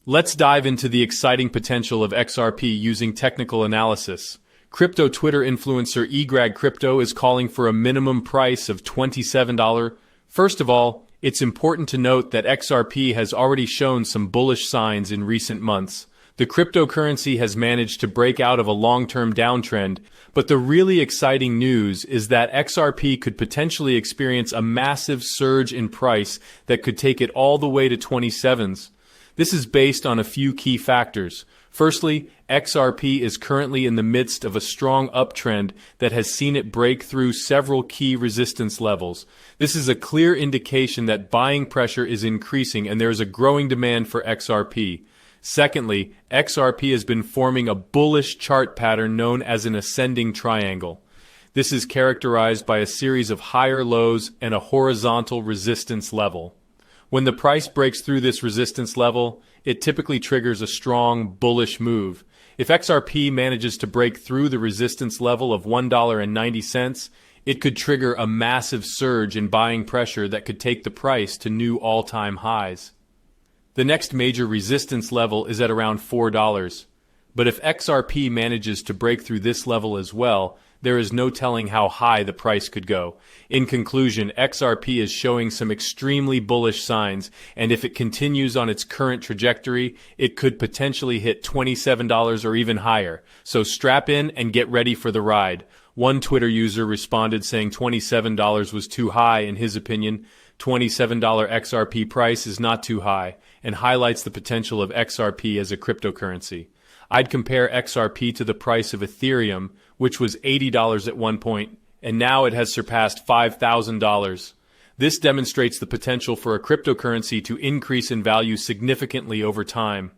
Let's dive into the exciting potential of XRP using technical analysis. Crypto Twitter influencer eGragCrypto is calling for a minimum price of $27. First of all, it's important to note that XRP has already shown some bullish signs in recent months. The cryptocurrency has managed to break out of a long-term downtrend, but the really exciting news is that XRP could potentially experience a massive surge in price that could take it all the way to 27s. This is based on a few key factors. Firstly, XRP is currently in the midst of a strong uptrend that has seen it break through several key resistance levels. This is a clear indication that buying pressure is increasing and there is a growing demand for XRP. Secondly, XRP has been forming a bullish chart pattern known as an ascending triangle. This is characterized by a series of higher lows and a horizontal resistance level. When the price breaks through this resistance level, it typically triggers a strong, bullish move. If XRP manages to break through the resistance level of $1.90, it could trigger a massive surge in buying pressure that could take the price to new all-time highs. The next major resistance level is at around $4. But if XRP manages to break through this level as well, there is no telling how high the price could go. In conclusion, XRP is showing some extremely bullish signs, and if it continues on its current trajectory, it could potentially hit $27 or even higher. So strap in and get ready for the ride. One Twitter user responded saying $27 was too high in his opinion. $27 XRP price is not too high, and highlights the potential of XRP as a cryptocurrency. I'd compare XRP to the price of Ethereum, which was $80 at one point, and now it has surpassed $5,000. This demonstrates the potential for a cryptocurrency to increase in value significantly over time.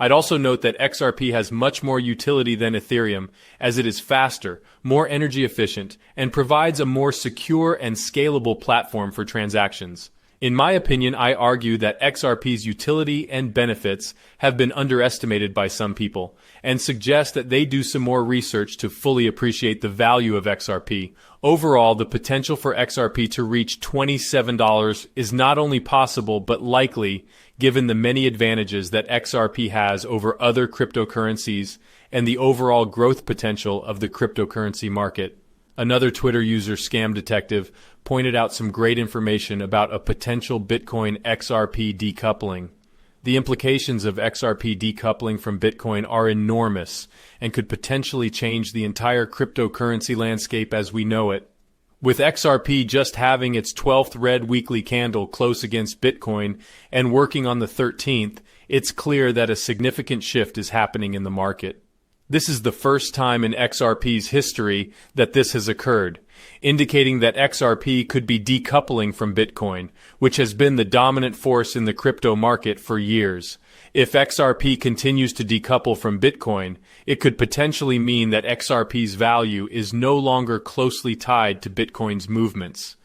I'd also note that XRP has much more utility than Ethereum, as it is faster, more energy efficient, and provides a more secure and scalable platform for transactions. In my opinion, I argue that XRP's utility and benefits have been underestimated by some people, and suggest that they do some more research to fully appreciate the value of XRP. Overall, the potential for XRP to reach $27 is not only possible but likely, given the many advantages that XRP has over other cryptocurrencies and the overall growth potential of the cryptocurrency market. Another Twitter user, Scam Detective, pointed out some great information about a potential Bitcoin XRP decoupling. The implications of XRP decoupling from Bitcoin are enormous and could potentially change the entire cryptocurrency landscape as we know it. With XRP just having its 12th red weekly candle close against Bitcoin and working on the 13th, it's clear that a significant shift is happening in the market. This is the first time in XRP's history that this has occurred, indicating that XRP could be decoupling from Bitcoin, which has been the dominant force in the crypto market for years. If XRP continues to decouple from Bitcoin, it could potentially mean that XRP's value is no longer closely tied to Bitcoin's movements.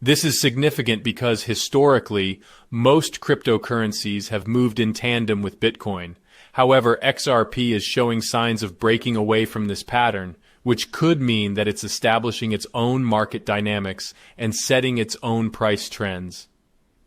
This is significant because historically, most cryptocurrencies have moved in tandem with Bitcoin. However, XRP is showing signs of breaking away from this pattern, which could mean that it's establishing its own market dynamics and setting its own price trends.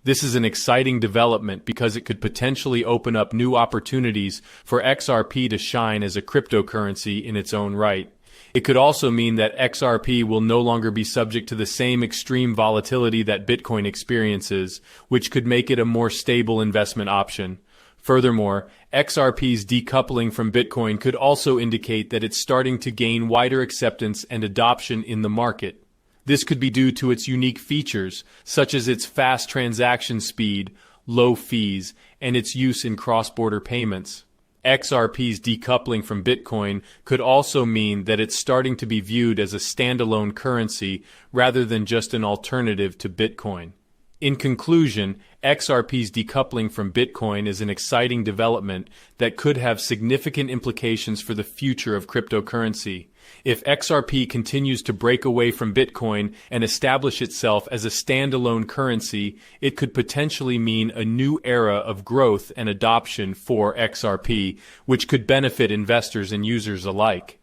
This is an exciting development because it could potentially open up new opportunities for XRP to shine as a cryptocurrency in its own right. It could also mean that XRP will no longer be subject to the same extreme volatility that Bitcoin experiences, which could make it a more stable investment option. Furthermore, XRP's decoupling from Bitcoin could also indicate that it's starting to gain wider acceptance and adoption in the market. This could be due to its unique features, such as its fast transaction speed, low fees, and its use in cross-border payments. XRP's decoupling from Bitcoin could also mean that it's starting to be viewed as a standalone currency rather than just an alternative to Bitcoin. In conclusion, XRP's decoupling from Bitcoin is an exciting development that could have significant implications for the future of cryptocurrency. If XRP continues to break away from Bitcoin and establish itself as a standalone currency, it could potentially mean a new era of growth and adoption for XRP, which could benefit investors and users alike.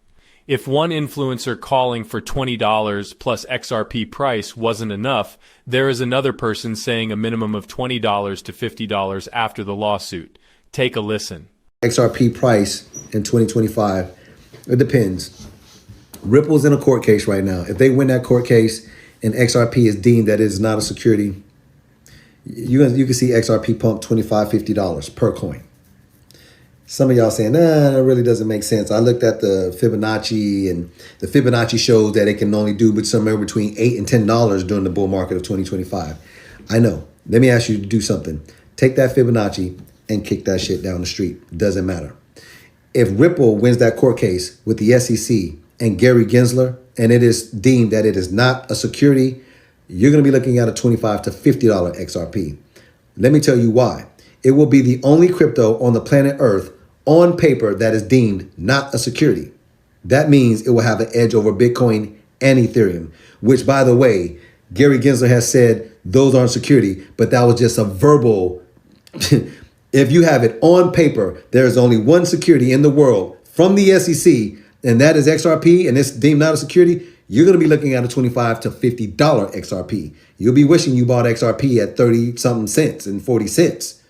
If one influencer calling for $20 plus XRP price wasn't enough, there is another person saying a minimum of $20 to $50 after the lawsuit. Take a listen. XRP price in 2025. It depends. Ripple's in a court case right now. If they win that court case and XRP is deemed that it is not a security, you can see XRP pump $25, $50 per coin. Some of y'all saying, nah, that really doesn't make sense. I looked at the Fibonacci, and the Fibonacci shows that it can only do somewhere between $8 and $10 during the bull market of 2025. I know. Let me ask you to do something. Take that Fibonacci and kick that shit down the street. Doesn't matter. If Ripple wins that court case with the SEC and Gary Gensler, and it is deemed that it is not a security, you're going to be looking at a $25 to $50 XRP. Let me tell you why. It will be the only crypto on the planet Earth on paper that is deemed not a security. That means it will have an edge over Bitcoin and Ethereum, which, by the way, Gary Gensler has said those aren't security, but that was just a verbal. If you have it on paper, there is only one security in the world from the SEC, and that is XRP, and it's deemed not a security, you're going to be looking at a $25 to $50 XRP. You'll be wishing you bought XRP at 30-something cents and 40 cents.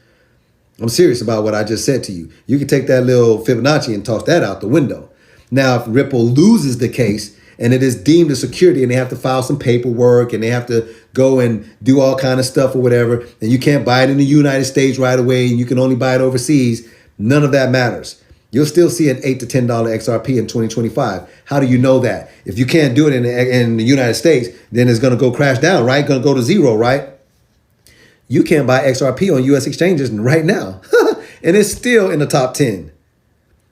I'm serious about what I just said to you. You can take that little Fibonacci and toss that out the window. Now, if Ripple loses the case and it is deemed a security and they have to file some paperwork and they have to go and do all kind of stuff or whatever, and you can't buy it in the United States right away and you can only buy it overseas, none of that matters. You'll still see an $8 to $10 XRP in 2025. How do you know that? If you can't do it in the United States, then it's going to go crash down, right? Going to go to zero, right? You can't buy XRP on U.S. exchanges right now, and it's still in the top 10.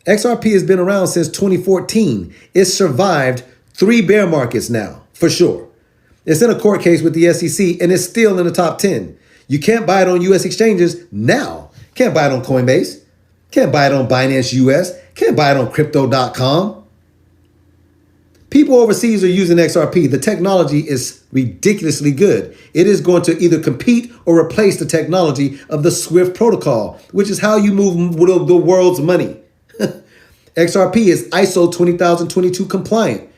XRP has been around since 2014. It's survived 3 bear markets now, for sure. It's in a court case with the SEC, and it's still in the top 10. You can't buy it on U.S. exchanges now. Can't buy it on Coinbase. Can't buy it on Binance US. Can't buy it on crypto.com. People overseas are using XRP. The technology is ridiculously good. It is going to either compete or replace the technology of the SWIFT protocol, which is how you move the world's money. XRP is ISO 20022 compliant.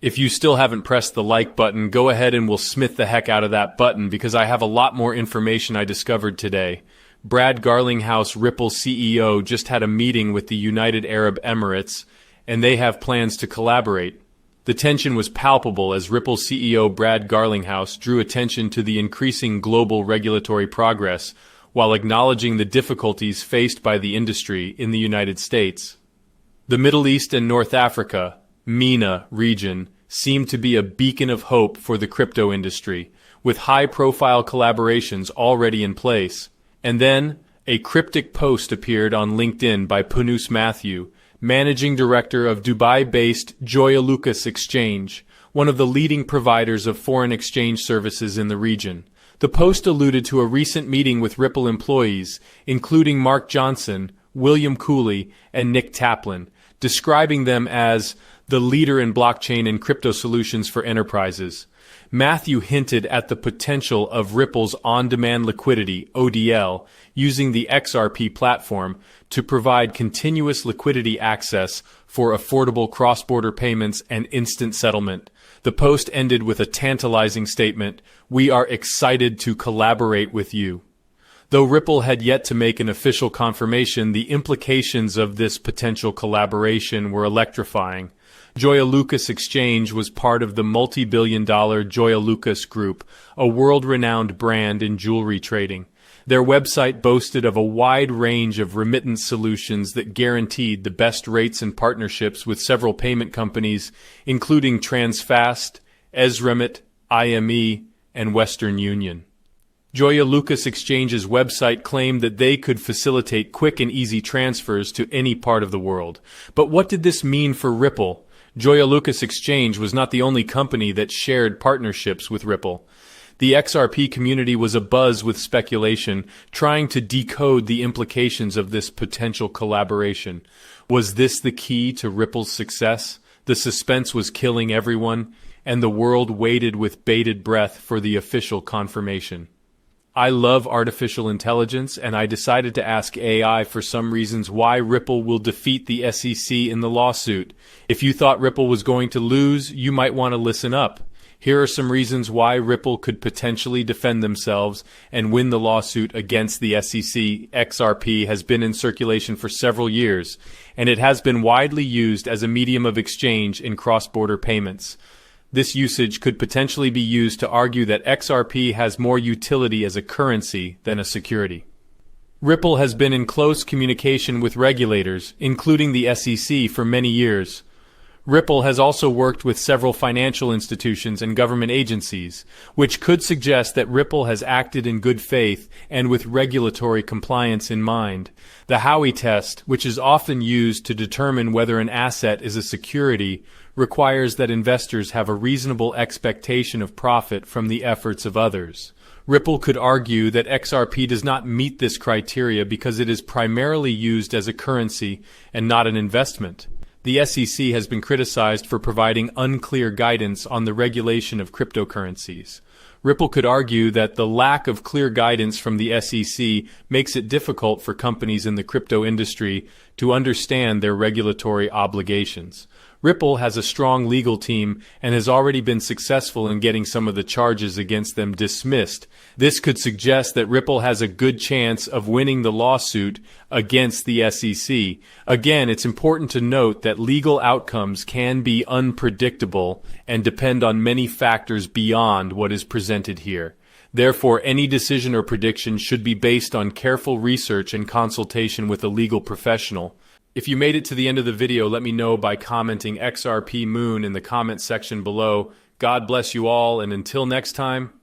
If you still haven't pressed the like button, go ahead and we'll smith the heck out of that button because I have a lot more information I discovered today. Brad Garlinghouse, Ripple CEO, just had a meeting with the United Arab Emirates, and they have plans to collaborate. The tension was palpable as Ripple CEO Brad Garlinghouse drew attention to the increasing global regulatory progress while acknowledging the difficulties faced by the industry in the United States. The Middle East and North Africa, MENA region, seemed to be a beacon of hope for the crypto industry, with high-profile collaborations already in place. And then, a cryptic post appeared on LinkedIn by Punus Matthew, managing director of Dubai-based Joya Lucas Exchange, one of the leading providers of foreign exchange services in the region. The post alluded to a recent meeting with Ripple employees, including Mark Johnson, William Cooley, and Nick Taplin, describing them as the leader in blockchain and crypto solutions for enterprises. Matthew hinted at the potential of Ripple's on-demand liquidity, ODL, using the XRP platform to provide continuous liquidity access for affordable cross-border payments and instant settlement. The post ended with a tantalizing statement, "We are excited to collaborate with you." Though Ripple had yet to make an official confirmation, the implications of this potential collaboration were electrifying. Joya Lucas Exchange was part of the multi-billion-dollar Joya Lucas Group, a world-renowned brand in jewelry trading. Their website boasted of a wide range of remittance solutions that guaranteed the best rates and partnerships with several payment companies, including Transfast, Ezremit, IME, and Western Union. Joya Lucas Exchange's website claimed that they could facilitate quick and easy transfers to any part of the world. But what did this mean for Ripple? Joya Lucas Exchange was not the only company that shared partnerships with Ripple. The XRP community was abuzz with speculation, trying to decode the implications of this potential collaboration. Was this the key to Ripple's success? The suspense was killing everyone, and the world waited with bated breath for the official confirmation. I love artificial intelligence, and I decided to ask AI for some reasons why Ripple will defeat the SEC in the lawsuit. If you thought Ripple was going to lose, you might want to listen up. Here are some reasons why Ripple could potentially defend themselves and win the lawsuit against the SEC. XRP has been in circulation for several years, and it has been widely used as a medium of exchange in cross-border payments. This usage could potentially be used to argue that XRP has more utility as a currency than a security. Ripple has been in close communication with regulators, including the SEC, for many years. Ripple has also worked with several financial institutions and government agencies, which could suggest that Ripple has acted in good faith and with regulatory compliance in mind. The Howey test, which is often used to determine whether an asset is a security, requires that investors have a reasonable expectation of profit from the efforts of others. Ripple could argue that XRP does not meet this criteria because it is primarily used as a currency and not an investment. The SEC has been criticized for providing unclear guidance on the regulation of cryptocurrencies. Ripple could argue that the lack of clear guidance from the SEC makes it difficult for companies in the crypto industry to understand their regulatory obligations. Ripple has a strong legal team and has already been successful in getting some of the charges against them dismissed. This could suggest that Ripple has a good chance of winning the lawsuit against the SEC. Again, it's important to note that legal outcomes can be unpredictable and depend on many factors beyond what is presented here. Therefore, any decision or prediction should be based on careful research and consultation with a legal professional. If you made it to the end of the video, let me know by commenting XRP Moon in the comment section below. God bless you all, and until next time,